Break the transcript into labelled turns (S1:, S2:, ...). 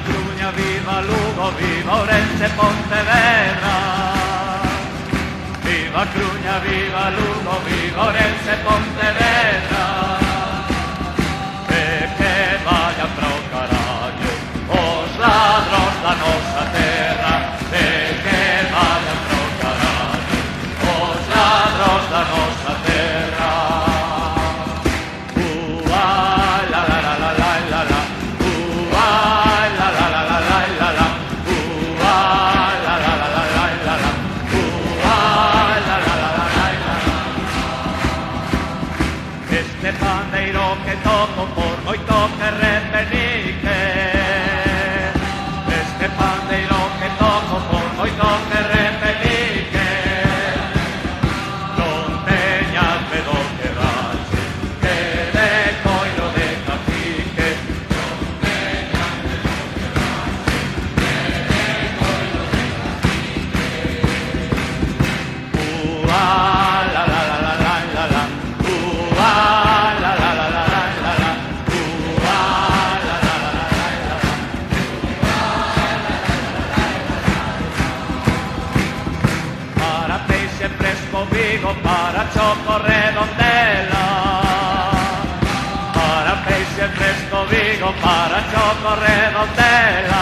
S1: Coruña, viva Lugo, viva Ourense, Pontevedra. Viva Coruña, viva Lugo, viva Ourense, Pontevedra. E que vayan pro carallo os ladros da nosa terra. E que vayan pro carallo os ladros da nosa terra. La la la la la la la. La la la la la la la. La la la la la la la. La la la la la la. Este pandeiro que toco por moito que repenique. Este pandeiro que toco por moito que repenique. Non teñas medo que rache, que de coiro de cacique. Non teñas medo que rache, que de coiro de cacique. La la la la la la la. La la la la la la la. La la la la la la. Para peixe fresco Vigo, para choco Redondela. Para peixe fresco Vigo, para choco Redondela.